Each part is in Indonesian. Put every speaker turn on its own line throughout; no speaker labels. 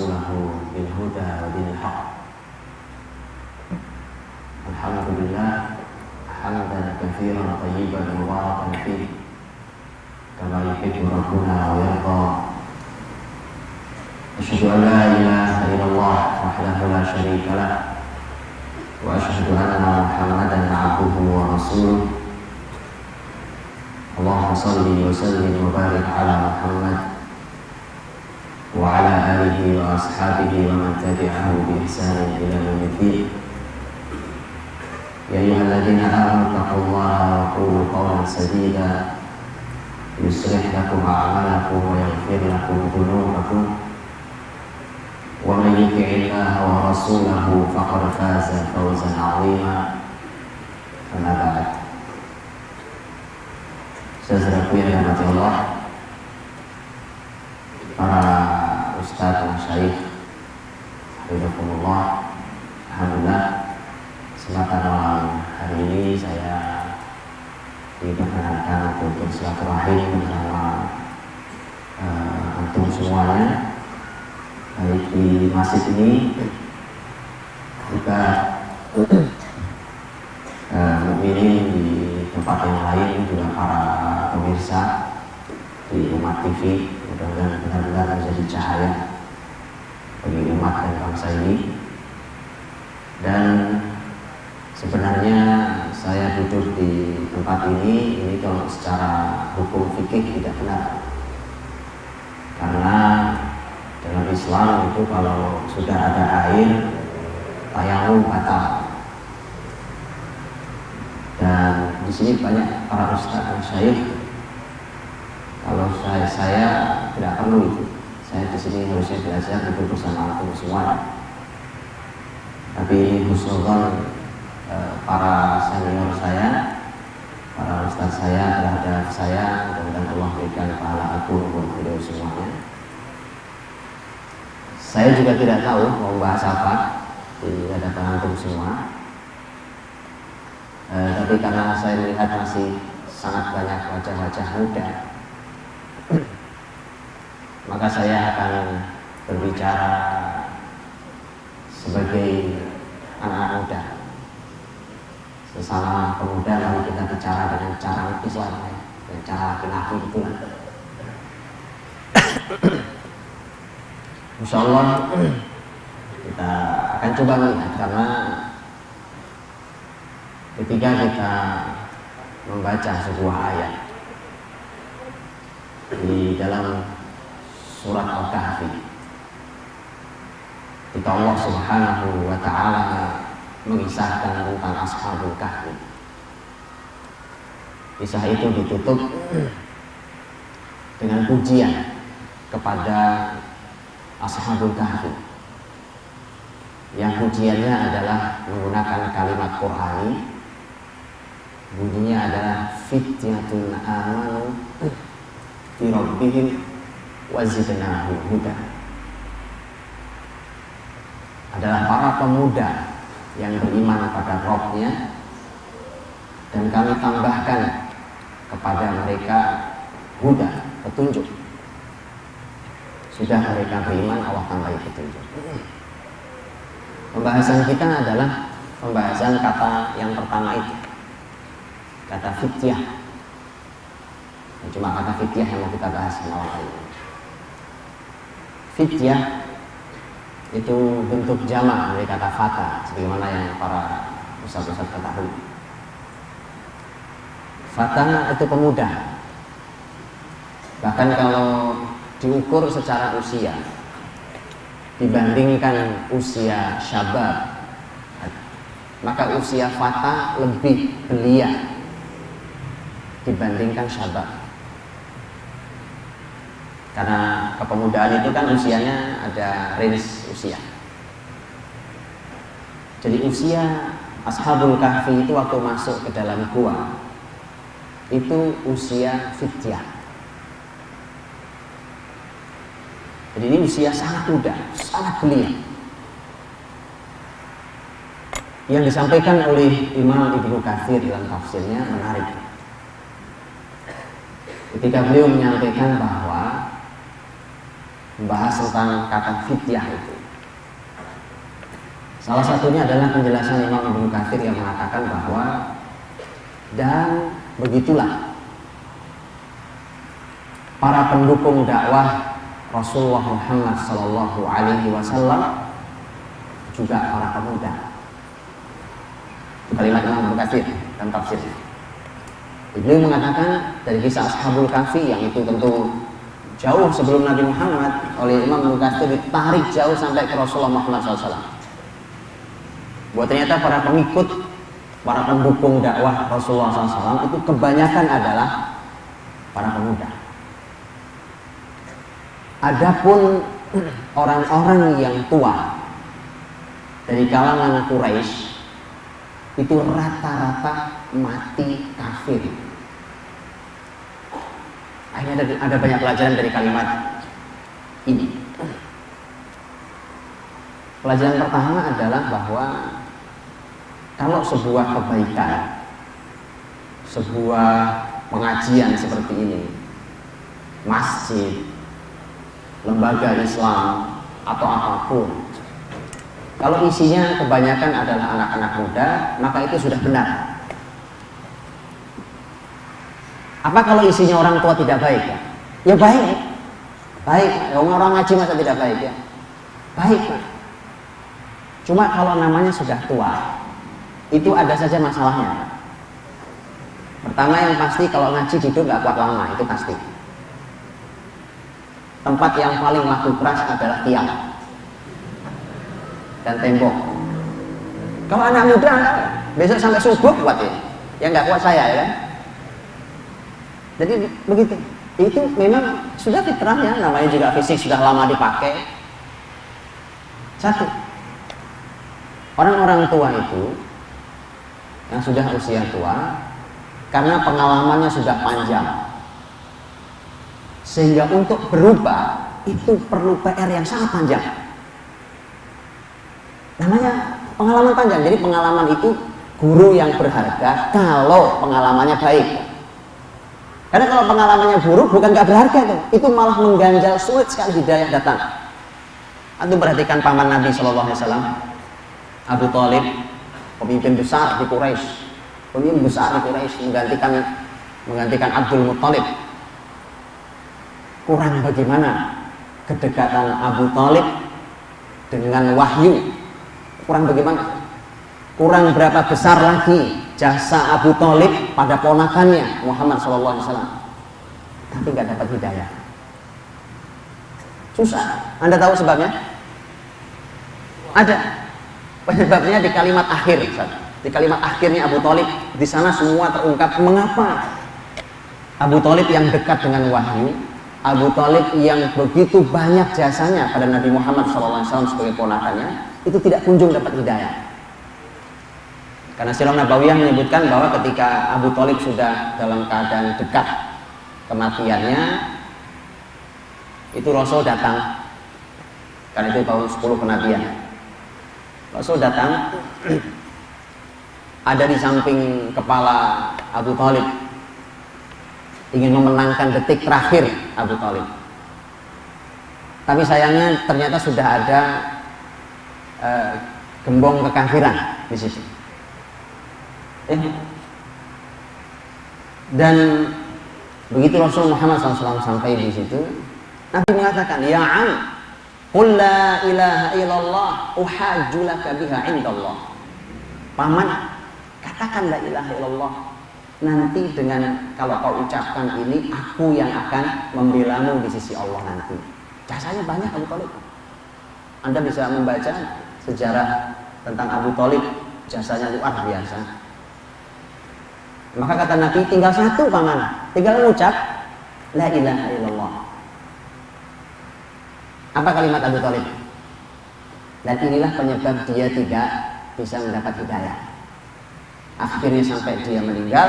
ورسوله بالهدى ودين الحق. الحمد لله حمدا كثيرا طيبا مباركا فيه كما يحب ربنا ويرضى. أشهد أن لا إله إلا الله وحده لا شريك له وأشهد أن محمدا عبده ورسوله. اللهم صل وسلم وبارك على محمد وعلى آله وأصحابه ومن تبعه بإحسان إلى يوم الدين. يا أيها الذين آمنوا اتقوا الله وقولوا قولا سديدا يصلح لكم أعمالكم ويغفر لكم ذنوبكم ومن يطع الله ورسوله فقد فاز فوزا عظيما. أما بعد. Saudaraku yang dirahmati Allah, para ustaz, masyayikh, hafizahumullah, alhamdulillah, kesempatan malam hari ini saya diperkenankan untuk silaturahim bersama antum semuanya, baik di masjid ini juga mukminin di tempat yang lain, juga para pemirsa di Umat TV. Mudah-mudahan benar-benar menjadi cahaya bagi umat dan bangsa ini. Dan sebenarnya saya duduk di tempat ini kalau secara hukum fikih tidak benar, karena dalam Islam itu kalau sudah ada air, tayamum batal. Dan di sini banyak para ustaz dan syekh. Kalau saya tidak perlu itu. Saya di sini harusnya belajar duduk bersama antum semua. Tapi ini husnuzon para senior saya, para ustaz saya terhadap saya, dan Allah berikan pahala aku untuk beliau semuanya. Saya juga tidak tahu mau bahas apa di hadapan antum semua. Tapi karena saya melihat masih sangat banyak wajah-wajah muda, maka saya akan berbicara sebagai anak muda. Sesama pemuda, mari kita bicara dengan cara Islam, dengan cara laki-laki itulah. Insya Allah kita akan coba melihat, karena ketika kita membaca sebuah ayat di dalam surat Al-Kahfi, ketika Allah Subhanahu wa Ta'ala mengisahkan tentang Ashabul Kahfi, kisah itu ditutup dengan pujian kepada Ashabul Kahfi, yang pujiannya adalah menggunakan kalimat Qur'ani. Bunyinya adalah fityatun amanu fi rabbihim wa zidnahum huda. Adalah para pemuda yang beriman pada Rabb-nya, dan kami tambahkan kepada mereka huda, petunjuk. Sudah mereka beriman, Allah tambahi petunjuk. Pembahasan kita adalah pembahasan kata yang pertama itu, kata fityah. Cuma kata fityah yang mau kita bahas malam hari ini. Fityah itu bentuk jamak dari kata fata, sebagaimana yang para ustaz-ustaz ketahui. Fata itu pemuda. Bahkan kalau diukur secara usia, dibandingkan usia syabab, maka usia fata lebih belia dibandingkan syabab. Karena kepemudaan itu kan usianya ada range usia. Jadi usia Ashabul Kahfi itu waktu masuk ke dalam gua itu usia fityah. Jadi ini usia sangat muda, sangat belia. Yang disampaikan oleh Imam Ibnu Katsir dalam tafsirnya menarik. Ketika beliau menyampaikan bahwa membahas tentang kata fidyah itu. Salah satunya adalah penjelasan Imam Ibnu Katsir yang mengatakan bahwa dan begitulah para pendukung dakwah Rasulullah Muhammad Sallallahu Alaihi Wasallam juga para pemuda. Kalimat Imam Ibnu Katsir dan tafsirnya. Beliau mengatakan dari kisah Ashabul Kahfi yang itu tentu jauh sebelum Nabi Muhammad, oleh Imam Ibnu Katsir ditarik jauh sampai ke Rasulullah Muhammad SAW. Bahwa ternyata para pengikut, para pendukung dakwah Rasulullah SAW itu kebanyakan adalah para pemuda. Adapun orang-orang yang tua dari kalangan Quraisy itu rata-rata mati kafir. Akhirnya ada banyak pelajaran dari kalimat ini. Pelajaran pertama adalah bahwa kalau sebuah kebaikan, sebuah pengajian seperti ini, masjid, lembaga Islam atau apapun, kalau isinya kebanyakan adalah anak-anak muda, maka itu sudah benar. Apa kalau isinya orang tua tidak baik ya? Ya baik, baik. Orang ngaji masa tidak baik ya? Baik. Cuma kalau namanya sudah tua, itu ada saja masalahnya. Pertama yang pasti kalau ngaji duduk nggak kuat lama, itu pasti. Tempat yang paling laku keras adalah tiang dan tembok. Kalau anak muda besok sampai subuh kuat ya, yang nggak kuat saya ya kan. Jadi begitu. Itu memang sudah fitrahnya, namanya juga fisik sudah lama dipakai. Satu, orang-orang tua itu yang sudah usia tua, karena pengalamannya sudah panjang, sehingga untuk berubah itu perlu PR yang sangat panjang. Namanya pengalaman panjang. Jadi pengalaman itu guru yang berharga kalau pengalamannya baik. Karena kalau pengalamannya buruk bukan gak berharga tuh, itu malah mengganjal, sulit sekali hidayah datang. Antum perhatikan paman Nabi SAW, Abu Thalib, pemimpin besar di Quraisy, menggantikan Abdul Muttalib. Kurang bagaimana kedekatan Abu Thalib dengan wahyu? Kurang bagaimana? Kurang berapa besar lagi jasa Abu Thalib pada ponakannya Muhammad SAW, tapi nggak dapat hidayah. Susah. Anda tahu sebabnya? Ada. Penyebabnya di kalimat akhir. Di kalimat akhirnya Abu Thalib, di sana semua terungkap mengapa Abu Thalib yang dekat dengan wahyu, Abu Thalib yang begitu banyak jasanya pada Nabi Muhammad SAW sebagai ponakannya, itu tidak kunjung dapat hidayah. Karena Sirah Nabawiyah menyebutkan bahwa ketika Abu Thalib sudah dalam keadaan dekat kematiannya, itu Rasul datang. Karena itu tahun 10 kenabian. Rasul datang, ada di samping kepala Abu Thalib, ingin memenangkan detik terakhir Abu Thalib. Tapi sayangnya ternyata sudah ada gembong kekafiran di situ. Dan begitu Rasul Muhammad SAW sampai di situ, Nabi mengatakan, ya am, qul la ilaha illallah uhajju laka biha indallah. Paman, katakan la ilaha illallah, nanti dengan kalau kau ucapkan ini, aku yang akan membelamu di sisi Allah nanti. Jasanya banyak Abu Thalib. Anda bisa membaca sejarah tentang Abu Thalib, jasanya luar biasa. Maka kata Nabi, tinggal satu paman, tinggal mengucap la ilaha illallah. Apa kalimat Abu Thalib? Dan inilah penyebab dia tidak bisa mendapat hidayah. Akhirnya sampai dia meninggal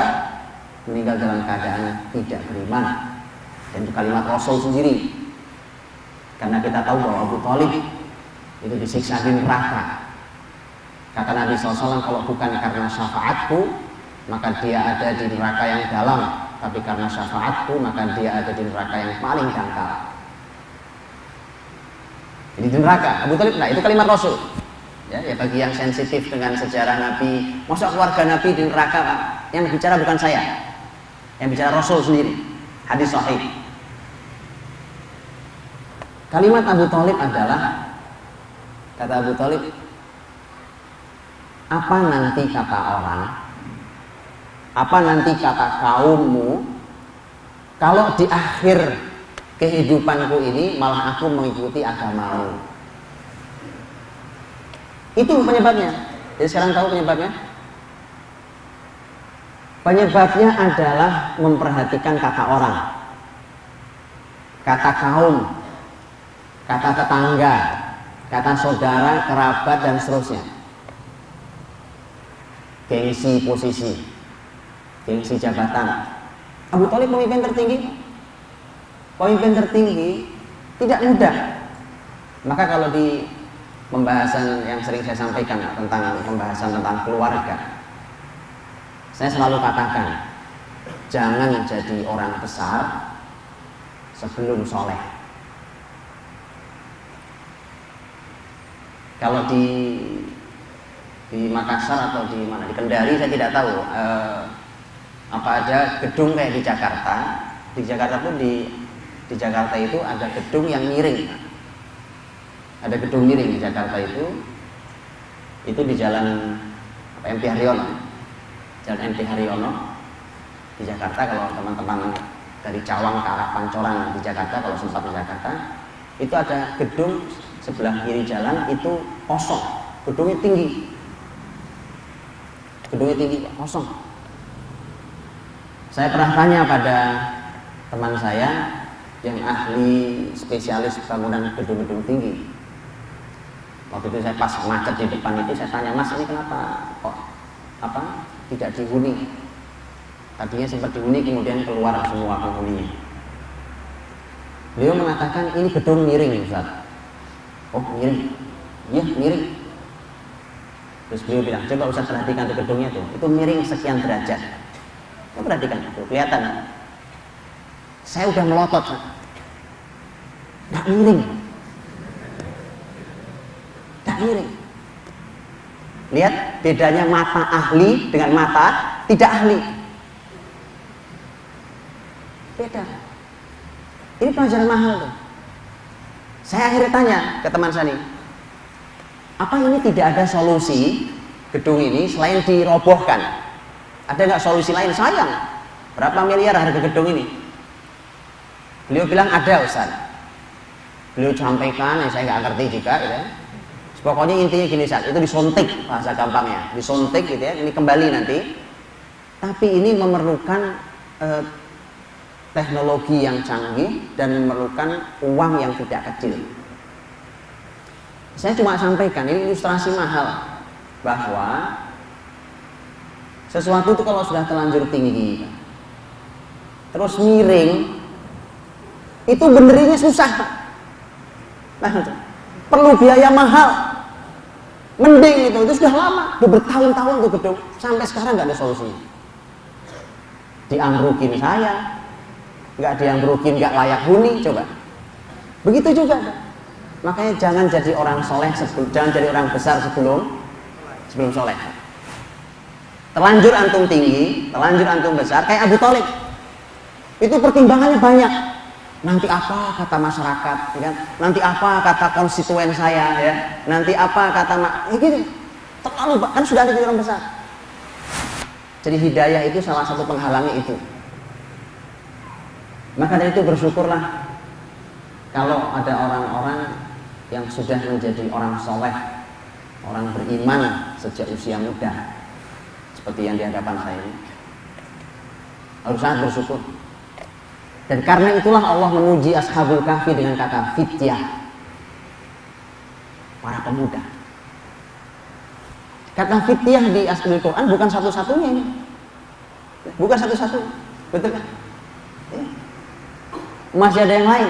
dalam keadaan tidak beriman. Dan itu kalimat Rasul sendiri. Karena kita tahu bahwa Abu Thalib itu disiksa di neraka. Kata Nabi SAW, kalau bukan karena syafaatku, maka dia ada di neraka yang dalam, tapi karena syafaatku maka dia ada di neraka yang paling dangkal. Jadi di neraka. Abu Thalib, nah itu kalimat Rasul. Ya bagi yang sensitif dengan sejarah Nabi, masa keluarga Nabi di neraka, Pak? Yang bicara bukan saya, yang bicara Rasul sendiri. Hadis sahih. Kalimat Abu Thalib adalah, kata Abu Thalib, apa nanti kata orang, apa nanti kata kaummu, kalau di akhir kehidupanku ini malah aku mengikuti agamamu. Itu penyebabnya. Jadi sekarang tahu penyebabnya? Penyebabnya adalah memperhatikan kata orang, kata kaum, kata tetangga, kata saudara, kerabat, dan seterusnya. Gengsi posisi, gengsi jabatan. Abu Thalib pemimpin tertinggi. Pemimpin tertinggi tidak mudah. Maka kalau di pembahasan yang sering saya sampaikan tentang pembahasan tentang keluarga, saya selalu katakan, jangan jadi orang besar sebelum soleh. Kalau di Makassar atau di mana, di Kendari saya tidak tahu apa ada gedung kayak di Jakarta. Di Jakarta pun di Jakarta itu ada gedung yang miring. Ada gedung miring di Jakarta itu di jalan MP Haryono. Jalan MP Haryono di Jakarta. Kalau teman-teman dari Cawang ke arah Pancoran di Jakarta, kalau sempat di Jakarta, itu ada gedung sebelah kiri jalan itu kosong. Gedungnya tinggi, kosong. Saya pernah tanya pada teman saya yang ahli spesialis bangunan gedung-gedung tinggi. Waktu itu saya pas macet di depan itu, saya tanya, Mas, ini kenapa kok tidak dihuni? Tadinya sempat dihuni, kemudian keluar semua penghuninya. Beliau mengatakan ini gedung miring, Ustaz. Oh, miring? Iya, miring. Terus beliau bilang, coba Ustaz perhatikan di gedungnya tuh, itu miring sekian derajat. Coba perhatikan, tuh kelihatan. Saya udah melotot, nggak miring. Miring. Lihat bedanya mata ahli dengan mata tidak ahli. Beda. Ini pelajaran mahal tuh. Saya akhirnya tanya ke teman saya nih, apa ini tidak ada solusi gedung ini selain dirobohkan? Ada nggak solusi lain? Sayang, berapa miliar harga gedung ini? Beliau bilang ada, Ustaz. Beliau sampaikan, saya nggak ngerti juga, gitu ya. Pokoknya intinya gini, saat itu disuntik, bahasa gampangnya, disuntik gitu ya, ini kembali nanti. Tapi ini memerlukan teknologi yang canggih dan memerlukan uang yang tidak kecil. Saya cuma sampaikan, ini ilustrasi mahal, bahwa sesuatu itu kalau sudah terlanjur tinggi, terus miring, itu benerinnya susah. Nah, perlu biaya mahal. Mending itu sudah lama, udah bertahun-tahun tuh gedung, sampai sekarang nggak ada solusinya. Diambrukin saya, nggak diambrukin, nggak layak huni, coba. Begitu juga. Makanya jangan jadi orang soleh, jangan jadi orang besar sebelum soleh. Terlanjur antum tinggi, terlanjur antum besar, kayak Abu Thalib. Itu pertimbangannya banyak. Nanti apa kata masyarakat, ya kan? Nanti apa kata konstituen saya, ya? Nanti apa kata gitu. Terlalu kan sudah ada di orang besar. Jadi hidayah itu salah satu penghalangnya itu. Maka dari itu bersyukurlah kalau ada orang-orang yang sudah menjadi orang soleh, orang beriman sejak usia muda, seperti yang di hadapan saya ini. Harus sangat bersyukur. Dan karena itulah Allah memuji Ashabul Kahfi dengan kata fityah, para pemuda. Kata fityah di Al-Quran bukan satu-satunya ini. Bukan satu-satunya. Betul kan? Ya. Masih ada yang lain.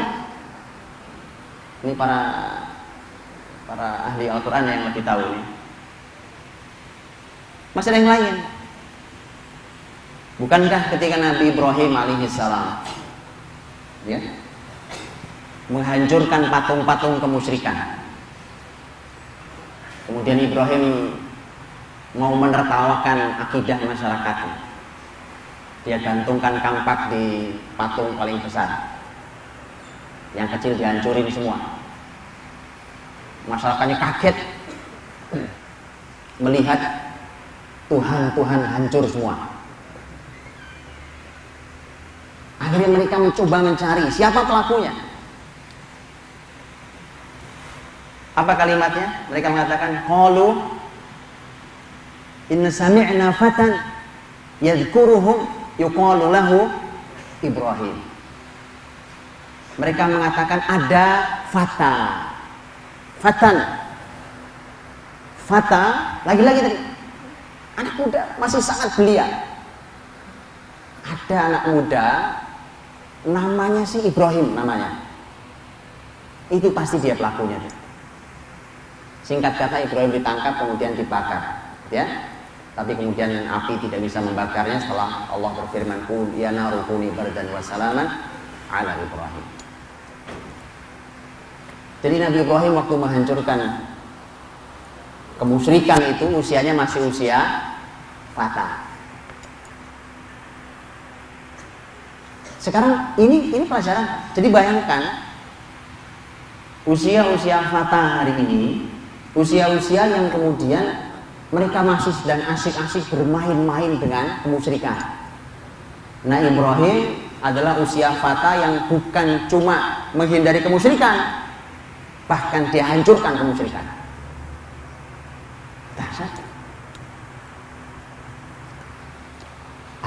Ini para ahli Al-Quran yang lebih tahu ini. Masih ada yang lain. Bukankah ketika Nabi Ibrahim alaihissalam, ya, menghancurkan patung-patung kemusyrikan. Kemudian Ibrahim mau menertawakan akidah masyarakatnya. Dia gantungkan kampak di patung paling besar. Yang kecil dihancurin semua. Masyarakatnya kaget melihat Tuhan hancur semua. Akhirnya mereka mencoba mencari siapa pelakunya. Apa kalimatnya? Mereka mengatakan, qalu inna sami'na fatan yadhkuruhum yuqalu lahu Ibrahim. Mereka mengatakan ada fata, lagi-lagi tadi anak muda masih sangat belia. Ada anak muda namanya si Ibrahim namanya. Itu pasti dia pelakunya. Singkat kata Ibrahim ditangkap kemudian dibakar, ya. Tapi kemudian api tidak bisa membakarnya setelah Allah berfirman, "Qul ya naru kuni bardan wa salaman ala Ibrahim." Jadi Nabi Ibrahim waktu menghancurkan kemusyrikan itu usianya masih usia fata. Sekarang ini pelajaran. Jadi bayangkan usia-usia fata hari ini, usia-usia yang kemudian mereka masih sedang asik-asik bermain-main dengan kemusyrikan. Nah, Ibrahim adalah usia fata yang bukan cuma menghindari kemusyrikan, bahkan dia hancurkan kemusyrikan. Dahsyat.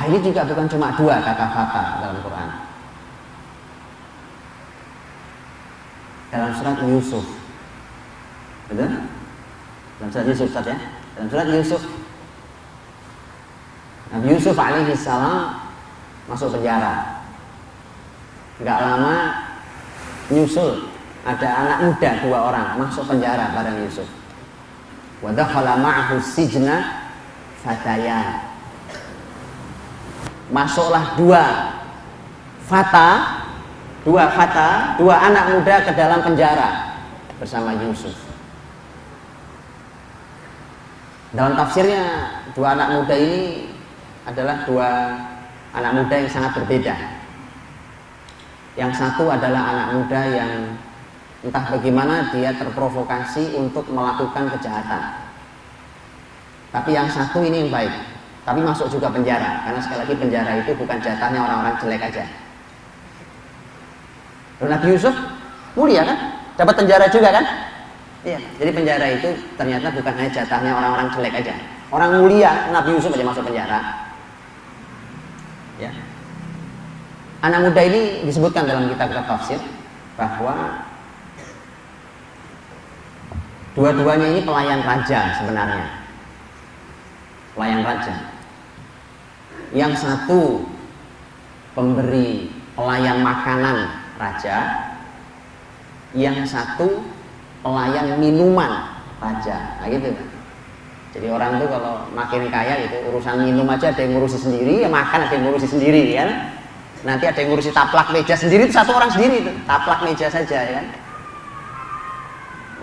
Ini juga bukan cuma dua kata fata dalam Quran. Dalam surat Yusuf, betul? Dalam surat Yusuf, ya. Dalam surat Yusuf, Nabi Yusuf alaihi salam masuk penjara. Enggak lama nyusul ada anak muda 2 orang masuk penjara bareng Yusuf. Wa dakhala ma'ahu sijna fatayan. Masuklah dua anak muda ke dalam penjara bersama Yusuf. Dalam tafsirnya 2 anak muda ini adalah 2 anak muda yang sangat berbeda. Yang satu adalah anak muda yang entah bagaimana dia terprovokasi untuk melakukan kejahatan. Tapi yang satu ini yang baik, tapi masuk juga penjara, karena sekali lagi penjara itu bukan jatahnya orang-orang jelek aja. Dan Nabi Yusuf mulia kan, dapat penjara juga kan? Iya. Jadi penjara itu ternyata bukan hanya jatahnya orang-orang jelek aja. Orang mulia, Nabi Yusuf aja masuk penjara. Ya. Anak muda ini disebutkan dalam kitab-kitab tafsir bahwa dua-duanya ini pelayan raja sebenarnya. Pelayan raja. Yang satu pemberi pelayan makanan raja, yang satu pelayan minuman raja. Nah gitu. Jadi orang itu kalau makin kaya itu urusan minum aja ada yang ngurusi sendiri, ya makan ada yang ngurusi sendiri kan. Nanti ada yang ngurusi taplak meja sendiri, itu satu orang sendiri itu, taplak meja saja ya kan.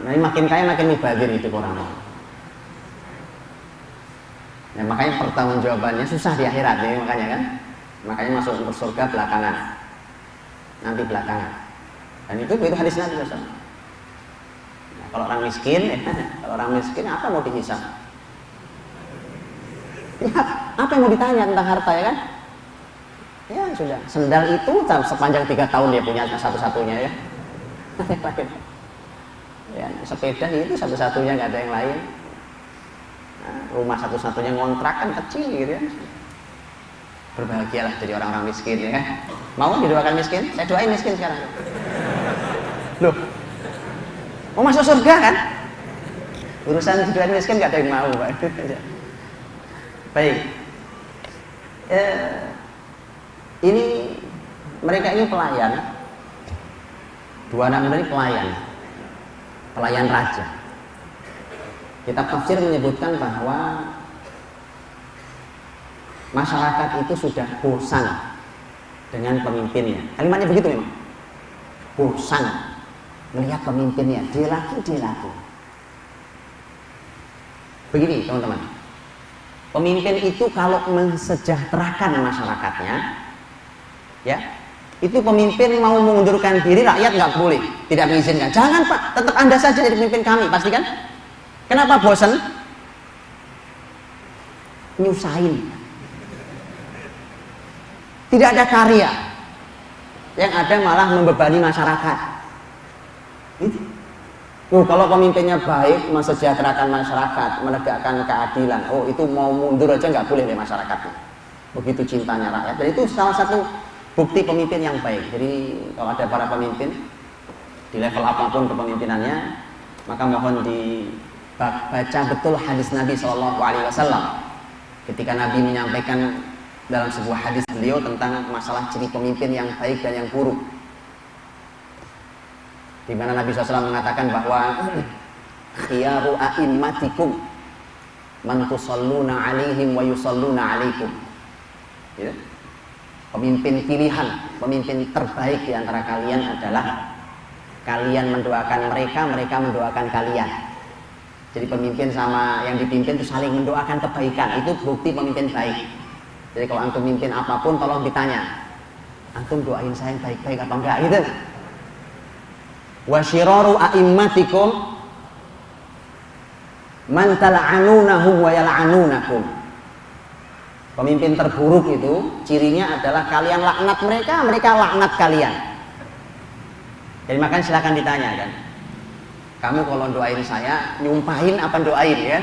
Nah, makin kaya makin mubazir itu orang. Nah, makanya pertanggungjawabannya susah di akhirat ya, makanya kan. Makanya masuk ke surga belakangan. Nanti belakangan. Dan itu hadis Nabi SAW. Nah, kalau orang miskin, kalau orang miskin apa mau dihisab? Ya, apa yang mau ditanya tentang harta ya kan? Ya sudah, sendal itu sepanjang 3 tahun dia punya satu-satunya ya. Ya, sepeda itu satu-satunya, nggak ada yang lain. Nah, rumah satu-satunya ngontrak kan kecil gitu ya. Berbahagialah jadi orang-orang miskin ya. Mau didoakan miskin? Saya doain miskin sekarang. Loh, mau masuk surga kan? Urusan didoain miskin nggak ada yang mau, Pak. Baik. Ini mereka ini pelayan. 2 anak muda ini pelayan raja. Kitab tafsir menyebutkan bahwa masyarakat itu sudah bosan dengan pemimpinnya. Kalimatnya begitu memang. Bosan melihat pemimpinnya, dia lagi. Begini teman-teman, pemimpin itu kalau mensejahterakan masyarakatnya, ya, itu pemimpin mau mengundurkan diri, rakyat nggak boleh, tidak mengizinkan. Jangan Pak, tetap Anda saja jadi pemimpin kami, pastikan. Kenapa bosan? Nyusahin. Tidak ada karya. Yang ada malah membebani masyarakat. Kalau pemimpinnya baik, mensejahterakan masyarakat, menegakkan keadilan, itu mau mundur aja nggak boleh deh masyarakatnya. Begitu cintanya rakyat. Dan itu salah satu bukti pemimpin yang baik. Jadi kalau ada para pemimpin di level apapun kepemimpinannya, maka mohon dibaca betul hadis Nabi SAW. Ketika Nabi menyampaikan dalam sebuah hadis beliau tentang masalah ciri pemimpin yang baik dan yang buruk, di mana Nabi SAW mengatakan bahwa khiyaru a'immatikum man tusalluna alaihim wa yusalluna alaikum. Ya. Pemimpin pilihan, pemimpin terbaik di antara kalian adalah kalian mendoakan mereka, mereka mendoakan kalian. Jadi pemimpin sama yang dipimpin itu saling mendoakan kebaikan. Itu bukti pemimpin baik. Jadi kalau antum mimpin apapun tolong ditanya, antum doain saya yang baik-baik apa enggak gitu. Wa syiraru a'immatikum man tal'anunahum wa yal'anunakum. Pemimpin terburuk itu cirinya adalah kalian laknat mereka, mereka laknat kalian. Jadi makanya silakan ditanya kan. Kamu kalau doain saya nyumpahin apa doain ya?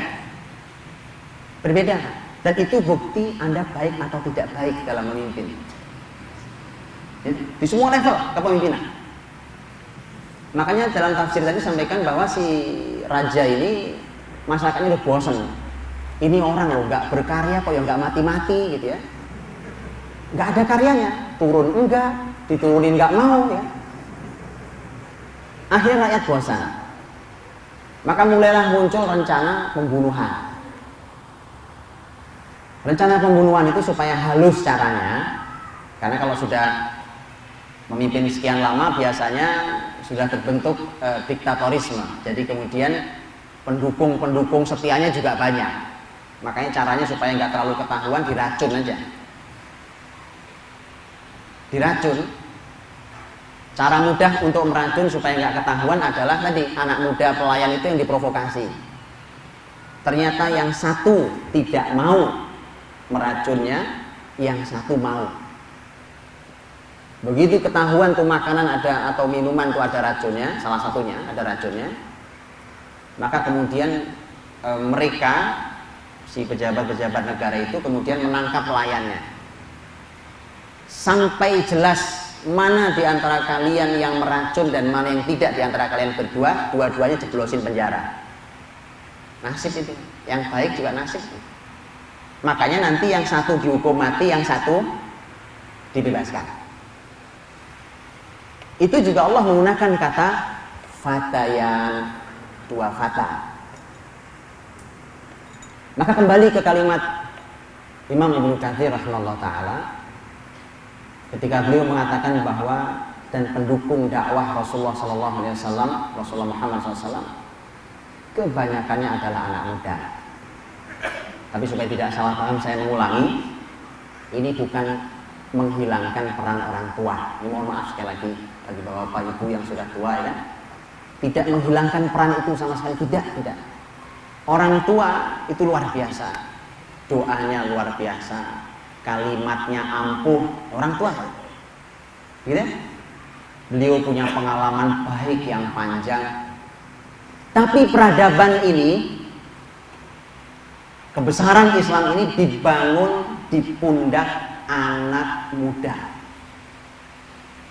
Berbeda. Dan itu bukti Anda baik atau tidak baik dalam memimpin. Ya, di semua level kepemimpinan. Makanya dalam tafsir tadi sampaikan bahwa si raja ini masyarakatnya udah bosan. Ini orang loh nggak berkarya kok, yang nggak mati-mati gitu ya. Nggak ada karyanya, turun enggak, diturunin nggak mau ya. Akhirnya rakyat bosan. Maka mulailah muncul rencana pembunuhan. Rencana pembunuhan itu supaya halus caranya, karena kalau sudah memimpin sekian lama biasanya sudah terbentuk diktatorisme. Jadi kemudian pendukung setianya juga banyak. Makanya caranya supaya nggak terlalu ketahuan diracun aja. Diracun. Cara mudah untuk meracun supaya nggak ketahuan adalah tadi anak muda pelayan itu yang diprovokasi. Ternyata yang satu tidak mau meracunnya, yang satu mau. Begitu ketahuan tuh makanan ada atau minuman tuh ada racunnya, salah satunya ada racunnya, maka kemudian mereka si pejabat-pejabat negara itu kemudian menangkap pelayannya sampai jelas mana di antara kalian yang meracun dan mana yang tidak di antara kalian berdua, dua-duanya jeblosin penjara. Nasib itu, yang baik juga nasib. Makanya nanti yang satu dihukum mati, yang satu dibebaskan. Itu juga Allah menggunakan kata fatayan, dua fata. Maka kembali ke kalimat Imam Ibnu Katsir rahimahullah ta'ala ketika beliau mengatakan bahwa dan pendukung dakwah Rasulullah SAW, Rasulullah Muhammad SAW, kebanyakannya adalah anak muda. Tapi supaya tidak salah paham saya mengulangi, ini bukan menghilangkan peran orang tua. Ini mohon maaf sekali lagi bagi bapak ibu yang sudah tua ya. Tidak menghilangkan peran itu sama sekali, tidak. Orang tua itu luar biasa, doanya luar biasa, kalimatnya ampuh, orang tua kan? Gitu? Beliau punya pengalaman baik yang panjang. Tapi peradaban ini, kebesaran Islam ini dibangun di pundak anak muda.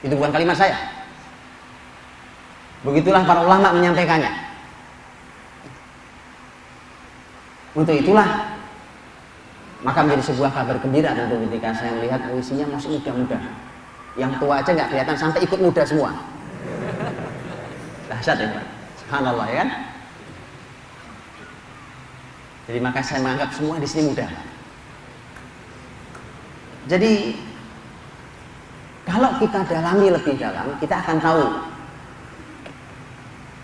Itu bukan kalimat saya. Begitulah para ulama menyampaikannya. Untuk itulah maka menjadi sebuah kabar gembira tentu ketika saya melihat isinya masih muda-muda. Yang tua aja nggak kelihatan, sampai ikut muda semua. Dahsyat ya, subhanallah ya kan. Jadi maka saya menganggap semua di sini muda. Jadi kalau kita dalami lebih dalam, kita akan tahu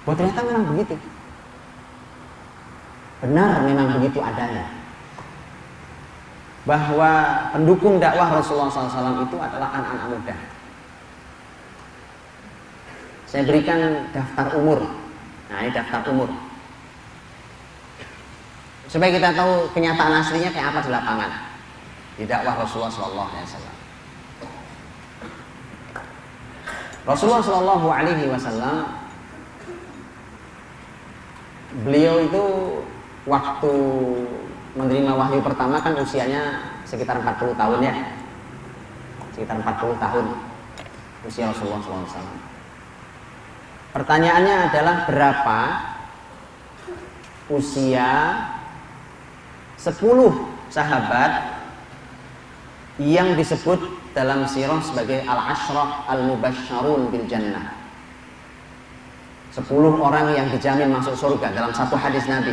Bahwa ternyata memang begitu. Benar memang begitu adanya. Bahwa pendukung dakwah Rasulullah SAW itu adalah anak-anak muda. Saya berikan daftar umur. Nah, ini daftar umur. Supaya kita tahu kenyataan aslinya kayak apa di lapangan. Di dakwah Rasulullah SAW. Rasulullah SAW, beliau itu waktu menerima wahyu pertama kan usianya sekitar 40 tahun ya. Sekitar 40 tahun usia Rasulullah SAW. Pertanyaannya adalah berapa usia 10 sahabat yang disebut dalam sirah sebagai al-ashrah al-mubasysyarun bil jannah. 10 orang yang dijamin masuk surga dalam satu hadis Nabi.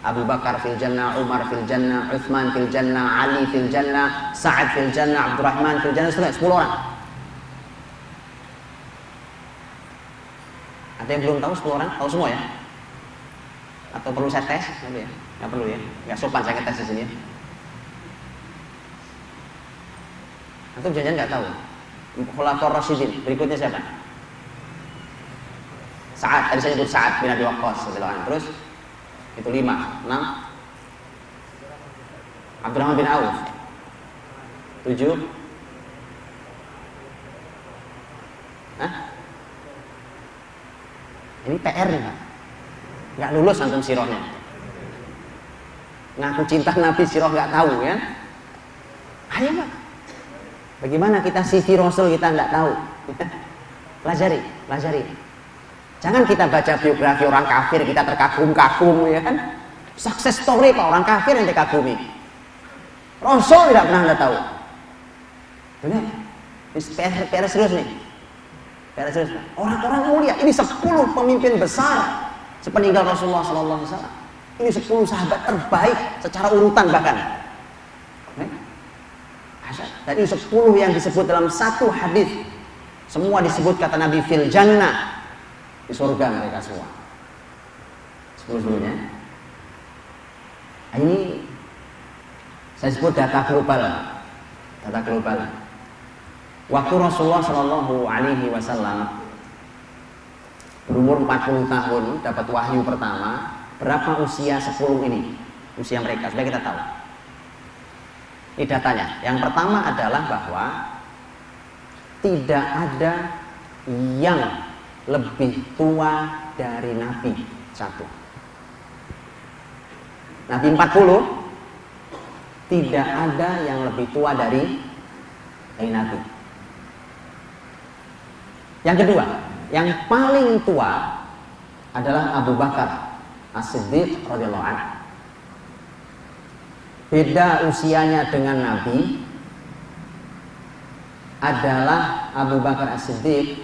Abu Bakar fil jannah, Umar fil jannah, Utsman fil jannah, Ali fil jannah, Sa'ad fil jannah, Abdurrahman fil jannah, 10 orang. Ada yang belum tahu 10 orang? Tahu semua ya? Atau perlu saya tes? Ya? Nggak perlu ya? Nggak sopan saya tes di sini ya? Atau jangan-jangan nggak tahu? Khulafaur Rasyidin, berikutnya siapa? Sa'ad, tadi saya sebut Sa'ad bin Abi Waqqas. Terus itu 5, 6 Abdurrahman bin Auf 7 ini PR nih Pak, nggak lulus antum sirahnya, ngaku cinta Nabi sirah nggak tahu ya. Ayo Pak, bagaimana kita CV Rasul kita nggak tahu? pelajari Jangan kita baca biografi orang kafir, kita terkagum-kagum ya kan. Success story Pak, orang kafir yang dikagumi. Rasul tidak pernah Anda tahu. Benar? Ini PR serius nih. PR serius. Orang-orang mulia, ini 10 pemimpin besar sepeninggal Rasulullah SAW. Ini 10 sahabat terbaik secara urutan bahkan. Dan ini 10 yang disebut dalam satu hadis. Semua disebut kata Nabi fil jannah. Di surga mereka semua. 10-10-nya. Ini saya sebut data global. Data global. Waktu Rasulullah SAW berumur 40 tahun dapat wahyu pertama, berapa usia 10 ini? Usia mereka, supaya kita tahu. Ini datanya. Yang pertama adalah bahwa tidak ada yang lebih tua dari Nabi. 1. Nabi 40, tidak ada yang lebih tua dari Nabi. Yang kedua, yang paling tua adalah Abu Bakar As-Siddiq radhiyallahu anhu. Beda usianya dengan Nabi adalah Abu Bakar As-Siddiq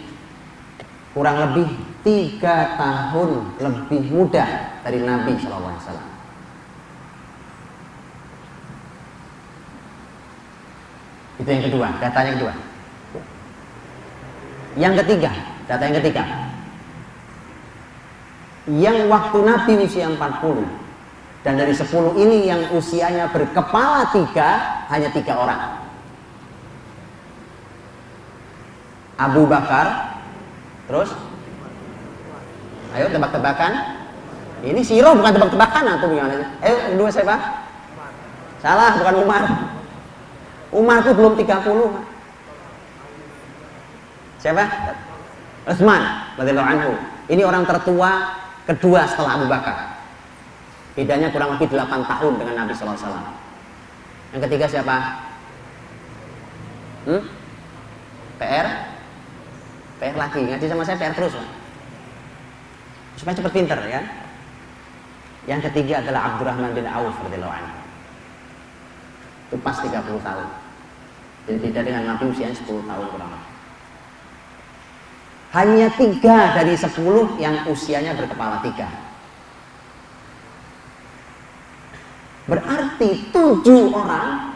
kurang lebih 3 tahun lebih muda dari Nabi SAW. Itu yang kedua, datanya kedua. Yang ketiga, data yang ketiga. Yang waktu Nabi usia 40 dan dari 10 ini yang usianya berkepala 3 hanya 3 orang. Abu Bakar. Terus, ayo tebak-tebakan. Ini siro bukan tebak-tebakan atau gimana? Ayo kedua siapa? Salah, bukan Umar. Umar itu belum 30. Siapa? Utsman radhiyallahu anhu. Ini orang tertua kedua setelah Abu Bakar. Bedanya kurang lebih 8 tahun dengan Nabi SAW. Yang ketiga siapa? PR lagi, ngaji sama saya PR terus Pak. Supaya cepat pinter ya. Yang ketiga adalah Abdurrahman bin Auf radhiyallahu anhu. Itu pas 30 tahun. Jadi beda dengan Nabi usianya 10 tahun kurang lebih. Hanya 3 dari 10 yang usianya berkepala 3. Berarti 7 orang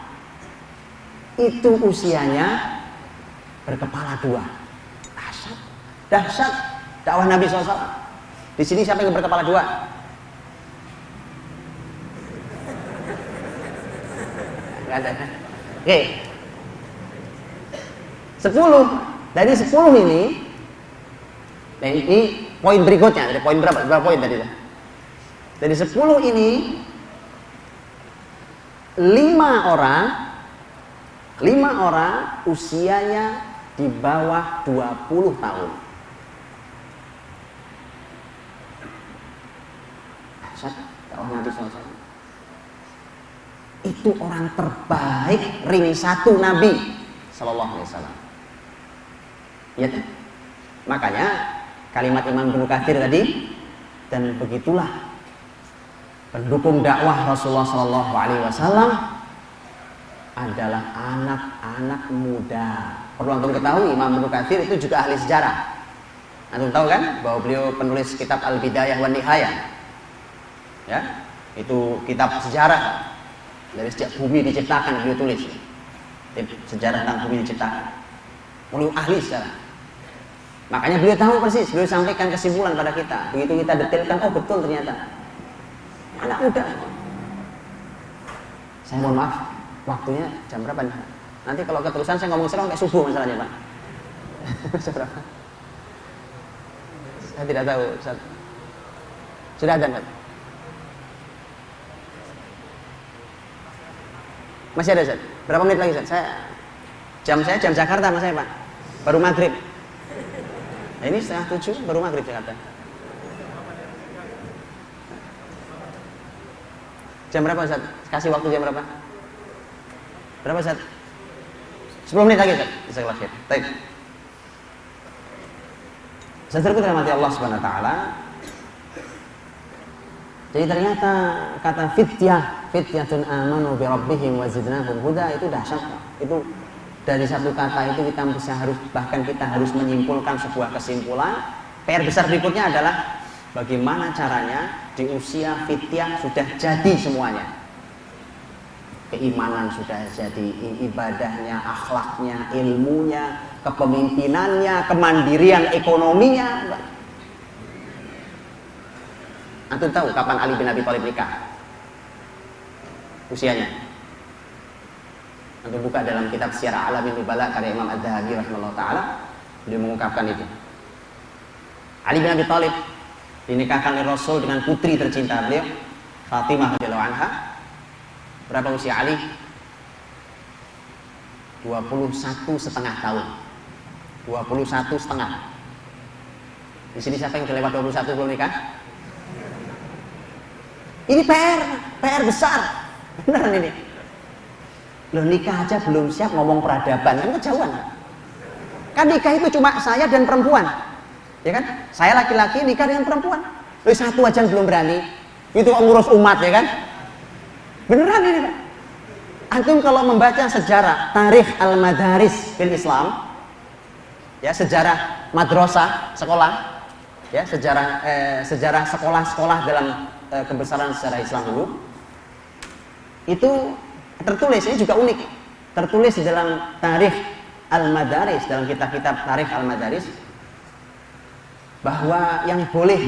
itu usianya berkepala 2. Dahsyat dakwah Nabi SAW. Di sini siapa yang berkepala dua? Nggak ada. Oke. 10. Dari 10 ini, nah ini poin berikutnya. Dari poin berapa? Berapa poin tadi? Dari 10 ini 5 orang usianya di bawah 20 tahun. Nabi SAW. Itu orang terbaik ring 1 Nabi Sallallahu Alaihi Wasallam. Ya, makanya kalimat Imam Ibnu Katsir tadi, dan begitulah pendukung dakwah Rasulullah Sallallahu Alaihi Wasallam adalah anak-anak muda. Perlu antum ketahui, Imam Ibnu Katsir itu juga ahli sejarah. Antum tahu kan bahwa beliau penulis kitab Al-Bidayah wan Nihayah. Ya, itu kitab sejarah dari sejak bumi diciptakan beliau tulis. Sejarah tentang bumi diciptakan. Beliau ahli sejarah. Makanya beliau tahu persis, beliau sampaikan kesimpulan pada kita. Begitu kita detailkan, oh betul ternyata anak muda. Saya mohon maaf, waktunya jam berapa nih? Nanti kalau keterusan saya ngomong serong kayak subuh masalahnya, Pak. Jam berapa? Saya tidak tahu. Sudah ada, Pak? Masih ada, Ustaz? Berapa menit lagi, Ustaz? Jam Jakarta, Mas saya, Pak. Baru maghrib. Nah, ini 6:30 baru maghrib Jakarta. Jam berapa, Ustaz? Kasih waktu jam berapa? Berapa, Ustaz? 10 menit lagi, Ustaz. Jazakallah khair. Baik. Saudaraku dirahmati Allah Subhanahu wa taala. Jadi ternyata kata fityatun amanu bi rabbihim wa zidnahum huda itu dahsyat. Itu dari satu kata itu kita harus menyimpulkan sebuah kesimpulan. PR besar berikutnya adalah bagaimana caranya di usia fityah sudah jadi semuanya. Keimanan sudah jadi, ibadahnya, akhlaknya, ilmunya, kepemimpinannya, kemandirian ekonominya. Antum tahu kapan Ali bin Abi Thalib nikah? Usianya. Antum buka dalam kitab Syiar A'lamin Nubala karya Imam Az-Zahabi rahimahullah taala, beliau mengungkapkan itu. Ali bin Abi Thalib dinikahkan oleh Rasul dengan putri tercinta beliau, Fatimah radhiyallahu anha. Berapa usia Ali? 21,5 tahun. 21,5. Di sini siapa yang sudah lewat 21 belum nikah? Ini PR besar. Beneran ini. Loh, nikah aja belum siap ngomong peradaban, kan kejauhan. Kan nikah itu cuma saya dan perempuan. Ya kan? Saya laki-laki nikah dengan perempuan. Loh, satu aja belum berani. Itu ngurus umat, ya kan? Beneran ini, Pak. Antum kalau membaca sejarah tarikh al-madaris fil Islam, ya, sejarah madrasah, sekolah, ya, sejarah sekolah-sekolah dalam kebesaran sejarah Islam dulu, itu tertulis, ini juga unik, tertulis di dalam tarikh al-madaris, dalam kitab-kitab tarikh al-madaris, bahwa yang boleh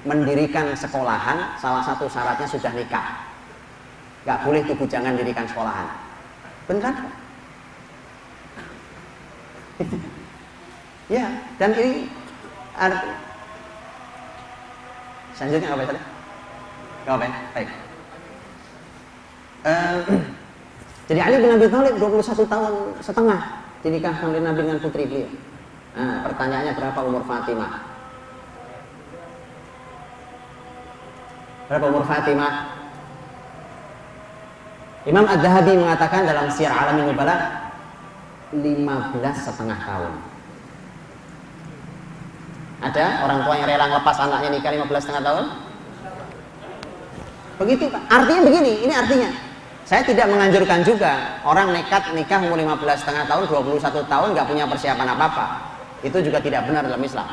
mendirikan sekolahan salah satu syaratnya sudah nikah. Gak boleh tuh bujangan dirikan sekolahan. Beneran? Ya, dan ini selanjutnya apa ya? Gak apa ya? Baik. Jadi Ali bin Abi Thalib 21 tahun setengah dinikahkan oleh Nabi dengan putri beliau. Nah, pertanyaannya berapa umur Fatimah? Berapa umur Fatimah? Imam Az-Zahabi mengatakan dalam Syiar A'lamin Nubala 15,5 tahun. Ada orang tua yang rela ngelepas anaknya nikah 15,5 tahun? Begitu, Pak. Artinya begini, ini artinya saya tidak menganjurkan juga orang nekat nikah umur 15,5 tahun, 21 tahun nggak punya persiapan apa-apa. Itu juga tidak benar dalam Islam.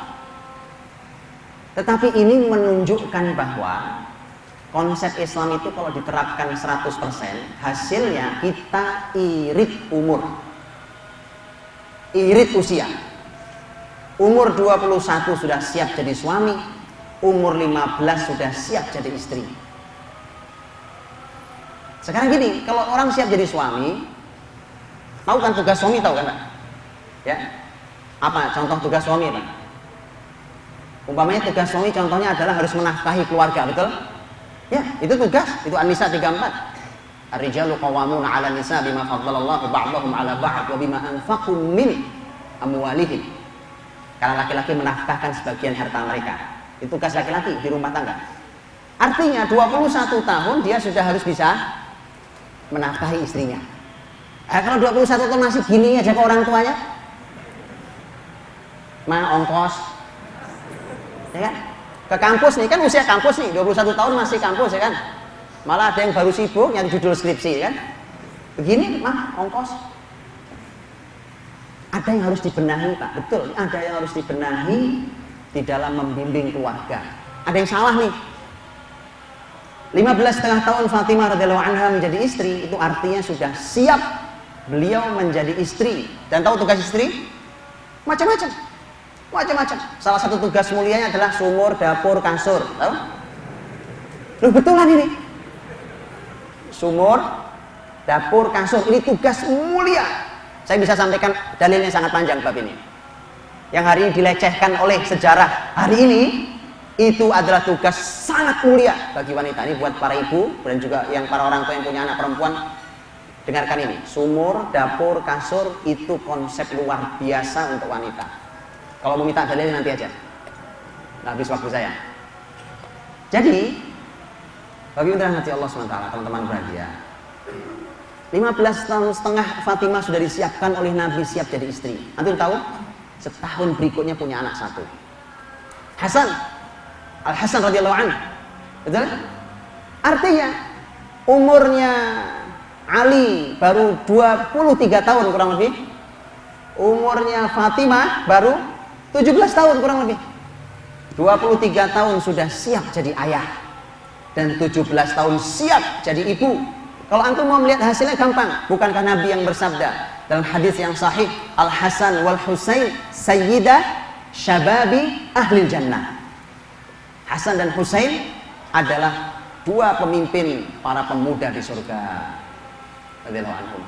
Tetapi ini menunjukkan bahwa konsep Islam itu kalau diterapkan 100%, hasilnya kita irit umur, irit usia. Umur 21 sudah siap jadi suami,
umur 15 sudah siap jadi istri. Sekarang gini, kalau orang siap jadi suami, tahu kan tugas suami, tahu kan Pak? Ya. Apa contoh tugas suami Pak? Umpamanya tugas suami contohnya adalah harus menafkahi keluarga, betul? Ya, itu tugas, itu An-Nisa 34. Ar-rijalu qawwamuna 'ala nisa bima faddalallahu ba'dahum 'ala ba'd wa bima anfaqu min amwalihim. Karena laki-laki menafkahkan sebagian harta mereka. Itu tugas laki-laki di rumah tangga. Artinya 21 tahun dia sudah harus bisa menafkahi istrinya. Kalau 21 tahun masih gini aja ke orang tuanya, ongkos, ya kan? Ke kampus nih, kan usia kampus nih, 21 tahun masih kampus, ya kan? Malah ada yang baru sibuk nyari judul skripsi, kan? Begini, ongkos. Ada yang harus dibenahi, Pak, betul. Ada yang harus dibenahi di dalam membimbing keluarga. Ada yang salah nih. 15,5 tahun Fatimah radhiyallahu anha menjadi istri, itu artinya sudah siap beliau menjadi istri. Dan tahu tugas istri? Macam-macam. Salah satu tugas mulianya adalah sumur, dapur, kasur. Tahu? Loh, betulan ini. Sumur, dapur, kasur. Ini tugas mulia. Saya bisa sampaikan dalilnya sangat panjang bab ini. Yang hari ini dilecehkan oleh sejarah hari ini, itu adalah tugas sangat mulia bagi wanita. Ini buat para ibu dan juga yang para orang tua yang punya anak perempuan, dengarkan ini. Sumur, dapur, kasur itu konsep luar biasa untuk wanita. Kalau mau minta dalilnya nanti aja, nggak habis waktu saya. Jadi bagi yang dirahmati Allah SWT, teman-teman berbahagia, 15 tahun setengah Fatimah sudah disiapkan oleh Nabi siap jadi istri. Antum tahu? Setahun berikutnya punya anak satu, Hasan, Al-Hasan radhiyallahu anhu. Betul? Artinya umurnya Ali baru 23 tahun kurang lebih. Umurnya Fatimah baru 17 tahun kurang lebih. 23 tahun sudah siap jadi ayah dan 17 tahun siap jadi ibu. Kalau antum mau melihat hasilnya gampang. Bukankah Nabi yang bersabda dalam hadis yang sahih, Al-Hasan wal Husain sayyida syababi ahli jannah. Hasan dan Husain adalah dua pemimpin para pemuda di surga. Radhiyallahu anhum.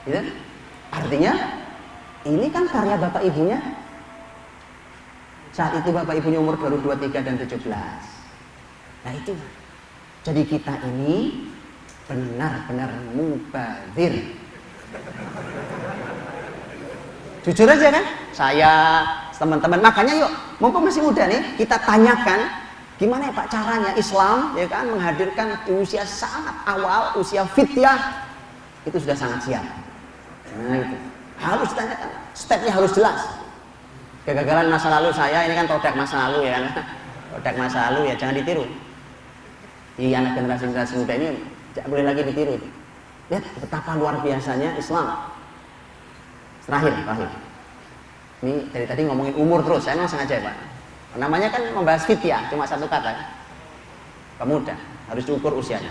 Ya? Artinya ini kan karya bapak ibunya. Saat itu bapak ibunya umur baru 23 dan 17. Nah itu. Jadi kita ini benar-benar mubazir. Jujur aja kan? Saya, teman-teman, makanya yuk, mumpung masih muda nih, kita tanyakan gimana ya Pak caranya Islam ya kan menghadirkan di usia sangat awal, usia fityah itu sudah sangat siap. Nah itu harus ditanyakan, stepnya harus jelas. Kegagalan masa lalu saya ini kan produk masa lalu ya kan, produk masa lalu ya jangan ditiru. Di anak generasi muda ini tidak boleh lagi ditiru. Lihat betapa luar biasanya Islam. Terakhir. Ini dari tadi ngomongin umur terus, saya memang sengaja ya Pak. Namanya kan membahas fityah, cuma satu kata. Pemuda, harus diukur usianya.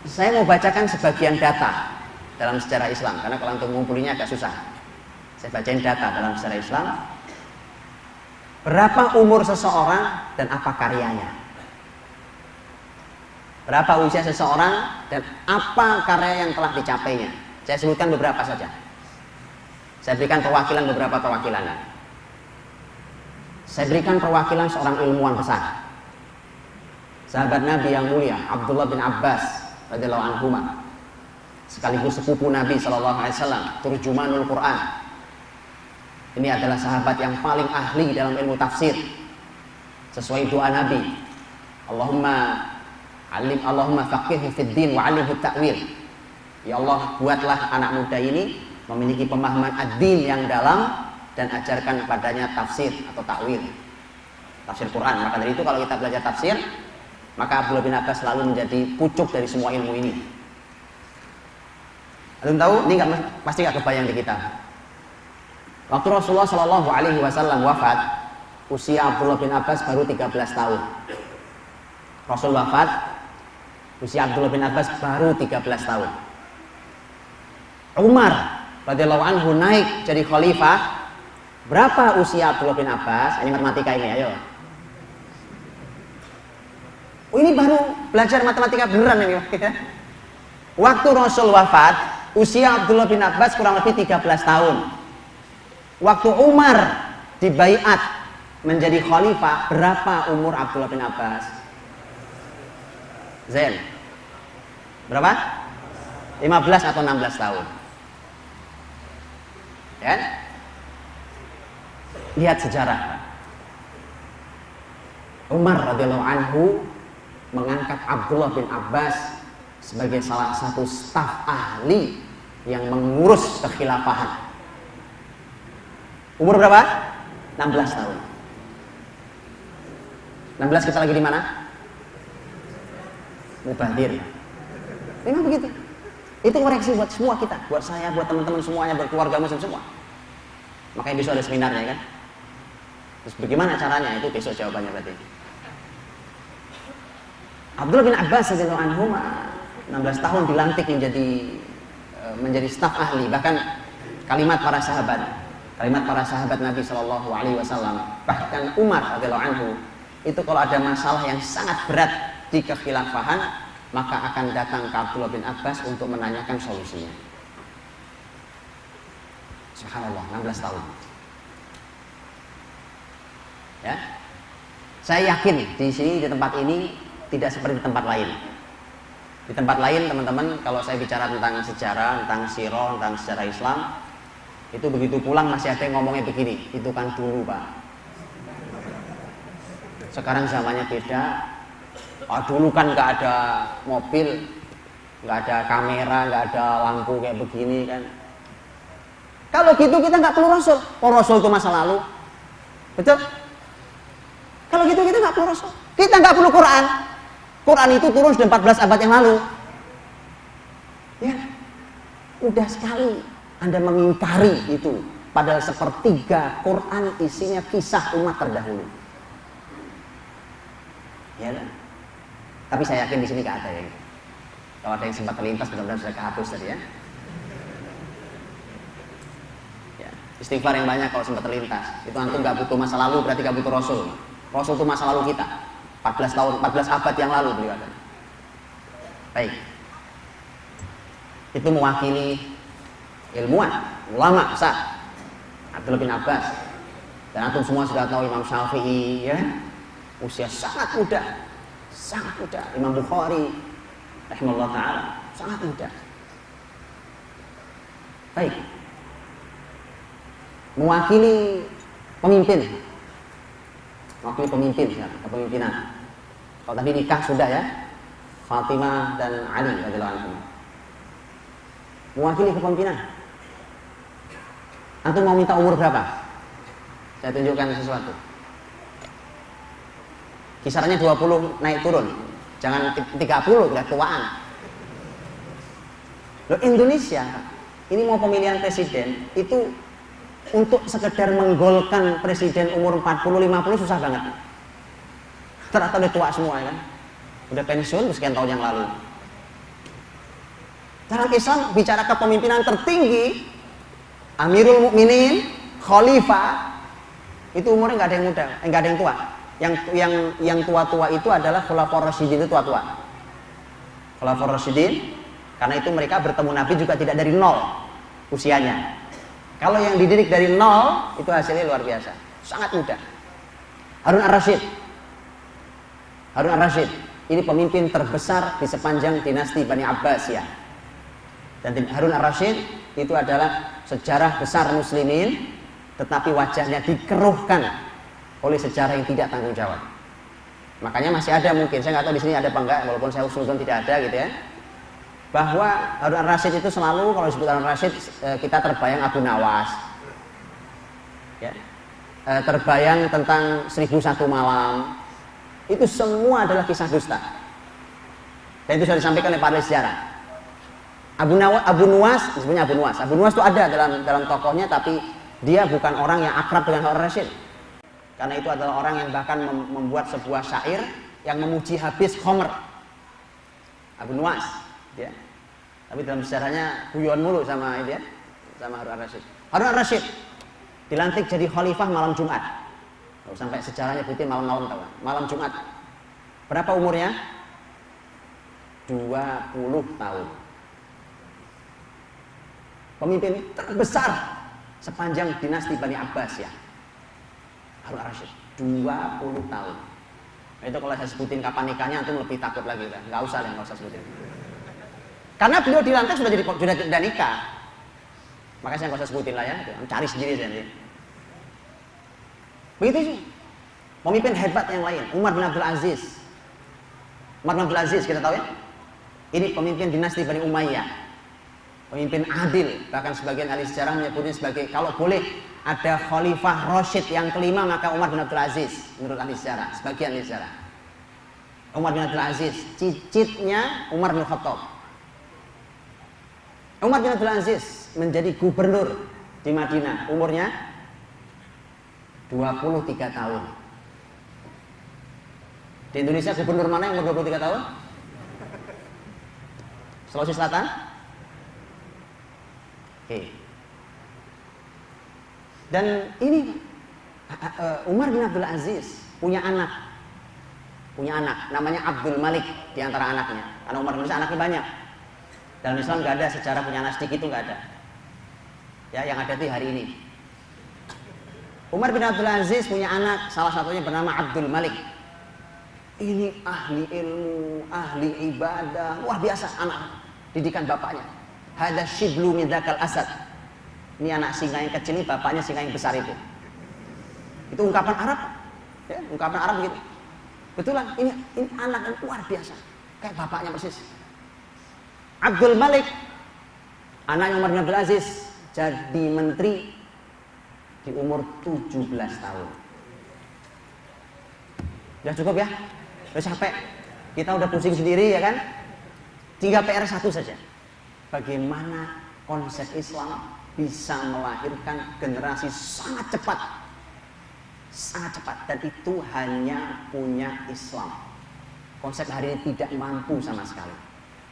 Saya mau bacakan sebagian data dalam sejarah Islam, karena kalau untuk mengumpulinya agak susah. Saya bacain data dalam sejarah Islam. Berapa umur seseorang dan apa karyanya? Berapa usia seseorang dan apa karya yang telah dicapainya? Saya sebutkan beberapa saja. Saya berikan perwakilan beberapa perwakilan. Saya berikan perwakilan seorang ilmuwan besar, sahabat Nabi yang mulia Abdullah bin Abbas radhiyallahu anhu, sekaligus sepupu Nabi SAW, turjumanul Quran. Ini adalah sahabat yang paling ahli dalam ilmu tafsir, sesuai doa Nabi, Allahumma faqihhu fid din wa 'allimhu ta'wil. Ya Allah, buatlah anak muda ini memiliki pemahaman ad-din yang dalam dan ajarkan kepadanya tafsir atau takwil, tafsir Quran. Maka dari itu kalau kita belajar tafsir, maka Abdullah bin Abbas selalu menjadi pucuk dari semua ilmu ini. Belum tahu? Ini pasti nggak kebayang di kita. Waktu Rasulullah Shallallahu Alaihi Wasallam wafat, usia Abdullah bin Abbas baru 13 tahun. Rasul wafat, usia Abdullah bin Abbas baru 13 tahun. Umar radhiyallahu anhu naik jadi khalifah. Berapa usia Abdullah bin Abbas? Ini matematika ini, ayo. Oh, ini baru belajar matematika beneran ini. Waktu Rasul wafat, usia Abdullah bin Abbas kurang lebih 13 tahun. Waktu Umar dibaiat menjadi khalifah, berapa umur Abdullah bin Abbas? Zain. Berapa? 15 atau 16 tahun. Ya? Lihat sejarah. Umar radhiyallahu anhu mengangkat Abdullah bin Abbas sebagai salah satu staf ahli yang mengurus kekhilafahan. Umur berapa? 16 tahun. 16 kita lagi di mana? Mubadir. Memang begitu. Itu koreksi buat semua kita, buat saya, buat teman-teman semuanya, buat keluarga muslim semua. Makanya besok ada seminarnya kan. Terus bagaimana caranya? Itu besok jawabannya berarti. Abdullah bin Abbas radhiyallahu anhu 16 tahun dilantik menjadi staf ahli. Bahkan kalimat para sahabat Nabi Shallallahu Alaihi Wasallam, bahkan Umar radhiyallahu anhu itu kalau ada masalah yang sangat berat di kekhilafahan, maka akan datang ke Abdullah bin Abbas untuk menanyakan solusinya. Subhanallah, 16 tahun. Ya, saya yakin di sini, di tempat ini tidak seperti di tempat lain. Di tempat lain, teman-teman, kalau saya bicara tentang sejarah, tentang sirah, tentang sejarah Islam, itu begitu pulang masih ada yang ngomongnya begini, itu kan dulu Pak. Sekarang zamannya beda. Dulu kan nggak ada mobil, nggak ada kamera, nggak ada lampu kayak begini kan. Kalau gitu kita nggak perlu Rasul. Oh, Rasul itu masa lalu, betul? Kalau gitu kita nggak perlu Rasul. Kita nggak perlu Quran. Quran itu turun sudah 14 abad yang lalu. Ya, udah sekali Anda mengingkari itu. Padahal sepertiga Quran isinya kisah umat terdahulu. Ya kan? Tapi saya yakin di sini nggak ada ya. Kalau ada yang sempat terlintas, benar-benar sudah kehapus tadi ya. Ya, istighfar yang banyak kalau sempat terlintas. Itu antum nggak butuh masa lalu, berarti nggak butuh Rasul. Rasul itu masa lalu kita. 14 tahun, 14 abad yang lalu beliau ada. Baik. Itu mewakili ilmuwan, ulama besar, Abdullah bin Abbas. Dan antum semua sudah tahu Imam Syafi'i, ya, usia sangat muda. Imam Bukhari, rahimahullah taala, sangat muda. Baik. Mewakili pemimpin. Kepemimpinan. Kalau tadi nikah sudah ya, Fatimah dan Ali radhiyallahu anhum. Mewakili kepemimpinan. Antum mau minta umur berapa? Saya tunjukkan sesuatu. Kisarannya 20 naik turun. Jangan 30 udah tuaan. Loh, Indonesia ini mau pemilihan presiden itu untuk sekedar menggolkan presiden umur 40-50 susah banget. Ternyata udah tua semua kan. Udah pensiun sekian tahun yang lalu. Dalam Islam bicara kepemimpinan tertinggi, Amirul Mukminin, Khalifah, itu umurnya nggak ada yang muda, nggak ada yang tua. Yang tua-tua itu adalah Khulafaur Rasyidin, itu tua-tua. Khulafaur Rasyidin, karena itu mereka bertemu Nabi juga tidak dari nol usianya. Kalau yang dididik dari nol, itu hasilnya luar biasa. Sangat mudah. Harun ar-Rasyid. Ini pemimpin terbesar di sepanjang dinasti Bani Abbasiyah. Dan Harun ar-Rasyid itu adalah sejarah besar muslimin, tetapi wajahnya dikeruhkan oleh sejarah yang tidak tanggung jawab. Makanya masih ada mungkin, saya nggak tahu di sini ada apa enggak, walaupun saya usulkan tidak ada gitu ya. Bahwa Harun ar-Rasyid itu selalu kalau disebut Harun ar-Rasyid kita terbayang Abu Nawas, ya, terbayang tentang 1001 malam, itu semua adalah kisah dusta. Dan itu sudah disampaikan oleh para sejarah. Abu Nuwas, disebutnya Abu Nuwas. Abu Nuwas itu ada dalam tokohnya, tapi dia bukan orang yang akrab dengan Harun ar-Rasyid. Karena itu adalah orang yang bahkan membuat sebuah syair yang memuji habis Khomer. Abu Nuwas, ya. Tapi dalam sejarahnya guyon mulu sama ini ya, sama Harun ar-Rasyid. Harun ar-Rasyid dilantik jadi khalifah malam Jumat. Sampai sejarahnya putih malam-malam tahu. Malam Jumat Berapa umurnya? 20 tahun. Pemimpin terbesar sepanjang dinasti Bani Abbas ya. Harun ar-Rasyid 20 tahun. Itu kalau saya sebutin kapan nikahnya antum lebih takut lagi kan. Enggak usah sebutin. Karena beliau dilantik sudah nikah. Makanya saya nggak usah sebutin lah ya, cari sendiri saya. Begitu sih. Pemimpin hebat yang lain, Umar bin Abdul Aziz. Umar bin Abdul Aziz kita tahu ya. Ini pemimpin dinasti Bani Umayyah. Pemimpin adil, bahkan sebagian ahli sejarah menyebutnya sebagai kalau boleh ada Khalifah Rasyid yang kelima maka Umar bin Abdul Aziz menurut ahli sejarah, sebagian ahli sejarah. Umar bin Abdul Aziz, cicitnya Umar bin Khattab. Umar bin Abdul Aziz menjadi gubernur di Madinah, umurnya 23 tahun. Di Indonesia gubernur mana yang umur 23 tahun? Sulawesi Selatan? Oke. Dan ini Umar bin Abdul Aziz punya anak namanya Abdul Malik di antara anaknya. Karena Umar bin Abdul Aziz anaknya banyak. Dalam Islam nggak ada sejarah punya anak sedikit, itu nggak ada. Ya, yang ada itu hari ini. Umar bin Abdul Aziz punya anak, salah satunya bernama Abdul Malik. Ini ahli ilmu, ahli ibadah, luar biasa anak didikan bapaknya. Hada shiblu min dzakal asad. Ini anak singa yang kecil, ini bapaknya singa yang besar itu. Itu ungkapan Arab, ya, ungkapan Arab begitu. Betulan, ini anak yang luar biasa, kayak bapaknya persis. Abdul Malik, anaknya Umar bin Abdul Aziz, jadi menteri di umur 17 tahun. Udah cukup ya? Udah capek? Kita udah pusing sendiri ya kan? Tinggal PR satu saja. Bagaimana konsep Islam bisa melahirkan generasi sangat cepat. Sangat cepat. Dan itu hanya punya Islam. Konsep hari ini tidak mampu sama sekali.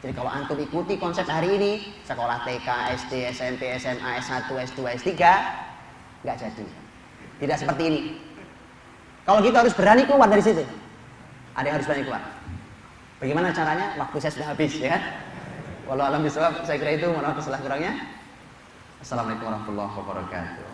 Jadi kalau antum ikuti konsep hari ini, sekolah TK, SD, SMP, SMA, S1, S2, S3, nggak jadi. Tidak seperti ini. Kalau kita harus berani keluar dari situ. Ada yang harus berani keluar. Bagaimana caranya? Waktu saya sudah habis ya. Walau alam bisawab, saya kira itu. Mohon maaf kesalahan kurangnya. Assalamualaikum warahmatullahi wabarakatuh.